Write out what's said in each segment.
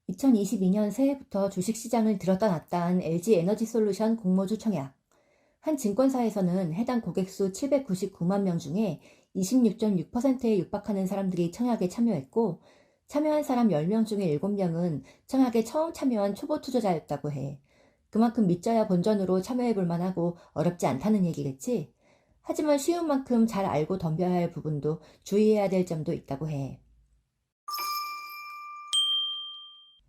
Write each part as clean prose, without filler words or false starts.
(2022년) 새해부터 주식시장을 들었다 놨다 한 LG에너지솔루션 공모주 청약. 한 증권사에서는 해당 고객 수 799만 명 중에 26.6%에 육박하는 사람들이 청약에 참여했고, 참여한 사람 10명 중에 7명은 청약에 처음 참여한 초보 투자자였다고 해. 그만큼 믿져야 본전으로 참여해볼 만하고 어렵지 않다는 얘기겠지? 하지만 쉬운 만큼 잘 알고 덤벼야 할 부분도 주의해야 될 점도 있다고 해.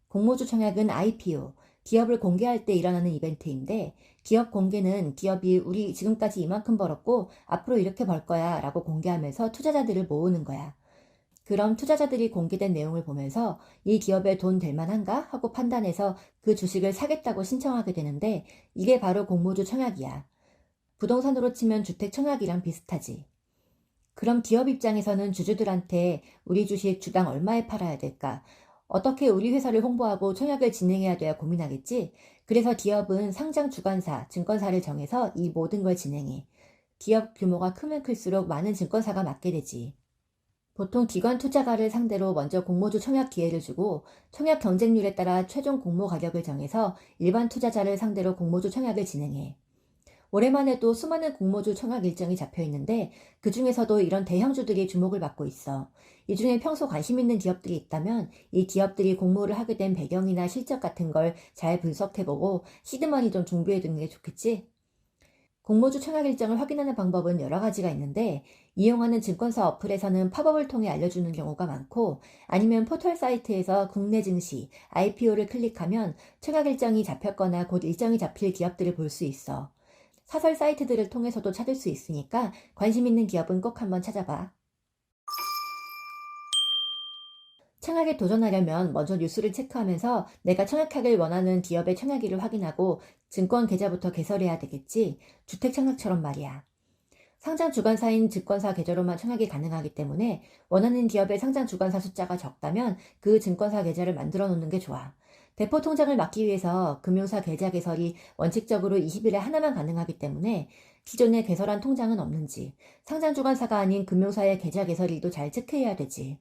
공모주 청약은 IPO, 기업을 공개할 때 일어나는 이벤트인데, 기업 공개는 기업이 우리 지금까지 이만큼 벌었고 앞으로 이렇게 벌 거야 라고 공개하면서 투자자들을 모으는 거야. 그럼 투자자들이 공개된 내용을 보면서 이 기업에 돈 될 만한가 하고 판단해서 그 주식을 사겠다고 신청하게 되는데, 이게 바로 공모주 청약이야. 부동산으로 치면 주택 청약이랑 비슷하지. 그럼 기업 입장에서는 주주들한테 우리 주식 주당 얼마에 팔아야 될까? 어떻게 우리 회사를 홍보하고 청약을 진행해야 돼야 고민하겠지? 그래서 기업은 상장 주관사, 증권사를 정해서 이 모든 걸 진행해. 기업 규모가 크면 클수록 많은 증권사가 맡게 되지. 보통 기관 투자가를 상대로 먼저 공모주 청약 기회를 주고, 청약 경쟁률에 따라 최종 공모 가격을 정해서 일반 투자자를 상대로 공모주 청약을 진행해. 올해만 해도 수많은 공모주 청약 일정이 잡혀 있는데, 그 중에서도 이런 대형주들이 주목을 받고 있어. 이 중에 평소 관심 있는 기업들이 있다면 이 기업들이 공모를 하게 된 배경이나 실적 같은 걸 잘 분석해보고 시드머니 좀 준비해두는 게 좋겠지? 공모주 청약 일정을 확인하는 방법은 여러 가지가 있는데, 이용하는 증권사 어플에서는 팝업을 통해 알려주는 경우가 많고, 아니면 포털 사이트에서 국내 증시, IPO를 클릭하면 청약 일정이 잡혔거나 곧 일정이 잡힐 기업들을 볼 수 있어. 사설 사이트들을 통해서도 찾을 수 있으니까 관심 있는 기업은 꼭 한번 찾아봐. 청약에 도전하려면 먼저 뉴스를 체크하면서 내가 청약하길 원하는 기업의 청약일을 확인하고 증권 계좌부터 개설해야 되겠지. 주택 청약처럼 말이야. 상장 주관사인 증권사 계좌로만 청약이 가능하기 때문에 원하는 기업의 상장 주관사 숫자가 적다면 그 증권사 계좌를 만들어 놓는 게 좋아. 대포 통장을 막기 위해서 금융사 계좌 개설이 원칙적으로 20일에 하나만 가능하기 때문에 기존에 개설한 통장은 없는지, 상장 주관사가 아닌 금융사의 계좌 개설일도 잘 체크해야 되지.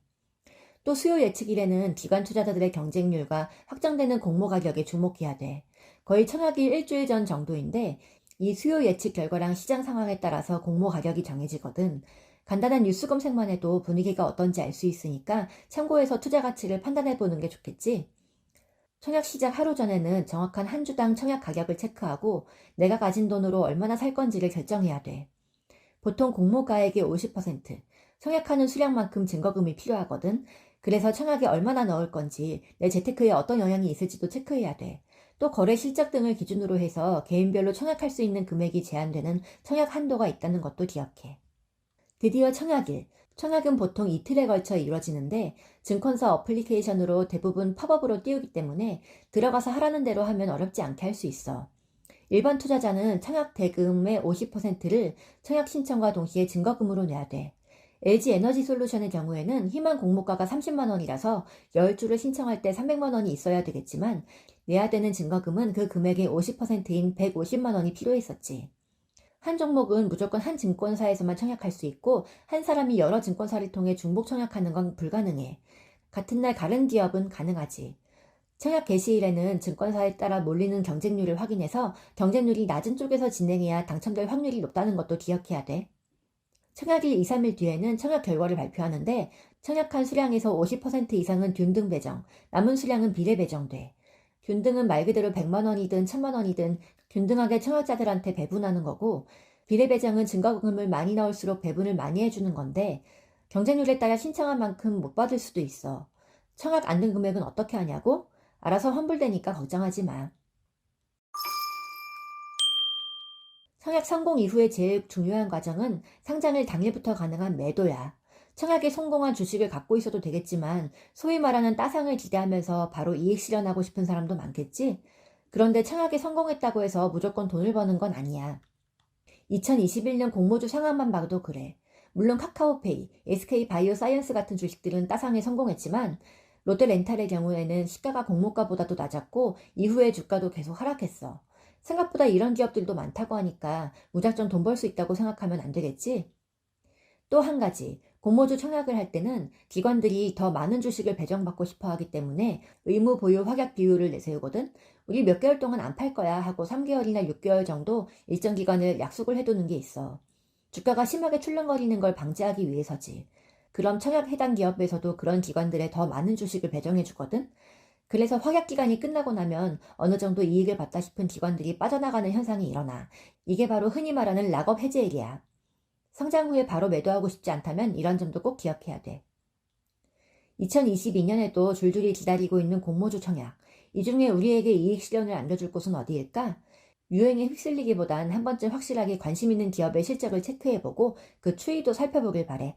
또 수요 예측일에는 기관 투자자들의 경쟁률과 확정되는 공모 가격에 주목해야 돼. 거의 청약일 일주일 전 정도인데, 이 수요 예측 결과랑 시장 상황에 따라서 공모 가격이 정해지거든. 간단한 뉴스 검색만 해도 분위기가 어떤지 알 수 있으니까 참고해서 투자 가치를 판단해보는 게 좋겠지? 청약 시작 하루 전에는 정확한 한 주당 청약 가격을 체크하고 내가 가진 돈으로 얼마나 살 건지를 결정해야 돼. 보통 공모가액의 50%, 청약하는 수량만큼 증거금이 필요하거든. 그래서 청약에 얼마나 넣을 건지, 내 재테크에 어떤 영향이 있을지도 체크해야 돼. 또 거래 실적 등을 기준으로 해서 개인별로 청약할 수 있는 금액이 제한되는 청약 한도가 있다는 것도 기억해. 드디어 청약일. 청약은 보통 이틀에 걸쳐 이루어지는데 증권사 어플리케이션으로 대부분 팝업으로 띄우기 때문에 들어가서 하라는 대로 하면 어렵지 않게 할 수 있어. 일반 투자자는 청약 대금의 50%를 청약 신청과 동시에 증거금으로 내야 돼. LG에너지솔루션의 경우에는 희망 공모가가 30만 원이라서 10주를 신청할 때 300만 원이 있어야 되겠지만 내야 되는 증거금은 그 금액의 50%인 150만 원이 필요했었지. 한 종목은 무조건 한 증권사에서만 청약할 수 있고 한 사람이 여러 증권사를 통해 중복 청약하는 건 불가능해. 같은 날 다른 기업은 가능하지. 청약 개시일에는 증권사에 따라 몰리는 경쟁률을 확인해서 경쟁률이 낮은 쪽에서 진행해야 당첨될 확률이 높다는 것도 기억해야 돼. 청약일 2, 3일 뒤에는 청약 결과를 발표하는데 청약한 수량에서 50% 이상은 균등 배정, 남은 수량은 비례 배정돼. 균등은 말 그대로 100만 원이든 1000만 원이든 균등하게 청약자들한테 배분하는 거고, 비례 배정은 증거금을 많이 넣을수록 배분을 많이 해주는 건데 경쟁률에 따라 신청한 만큼 못 받을 수도 있어. 청약 안 된 금액은 어떻게 하냐고? 알아서 환불되니까 걱정하지 마. 청약 성공 이후에 제일 중요한 과정은 상장일 당일부터 가능한 매도야. 청약에 성공한 주식을 갖고 있어도 되겠지만 소위 말하는 따상을 기대하면서 바로 이익 실현하고 싶은 사람도 많겠지? 그런데 청약에 성공했다고 해서 무조건 돈을 버는 건 아니야. 2021년 공모주 상황만 봐도 그래. 물론 카카오페이, SK바이오사이언스 같은 주식들은 따상에 성공했지만 롯데렌탈의 경우에는 시가가 공모가보다도 낮았고 이후에 주가도 계속 하락했어. 생각보다 이런 기업들도 많다고 하니까 무작정 돈 벌 수 있다고 생각하면 안 되겠지? 또 한 가지, 공모주 청약을 할 때는 기관들이 더 많은 주식을 배정받고 싶어 하기 때문에 의무 보유 확약 비율을 내세우거든. 우리 몇 개월 동안 안 팔 거야 하고 3개월이나 6개월 정도 일정 기간을 약속을 해두는 게 있어. 주가가 심하게 출렁거리는 걸 방지하기 위해서지. 그럼 청약 해당 기업에서도 그런 기관들에 더 많은 주식을 배정해 주거든. 그래서 확약 기간이 끝나고 나면 어느 정도 이익을 봤다 싶은 기관들이 빠져나가는 현상이 일어나. 이게 바로 흔히 말하는 락업 해지일이야. 상장 후에 바로 매도하고 싶지 않다면 이런 점도 꼭 기억해야 돼. 2022년에도 줄줄이 기다리고 있는 공모주 청약. 이 중에 우리에게 이익 실현을 안겨줄 곳은 어디일까? 유행에 휩쓸리기보단 한 번쯤 확실하게 관심 있는 기업의 실적을 체크해보고 그 추이도 살펴보길 바래.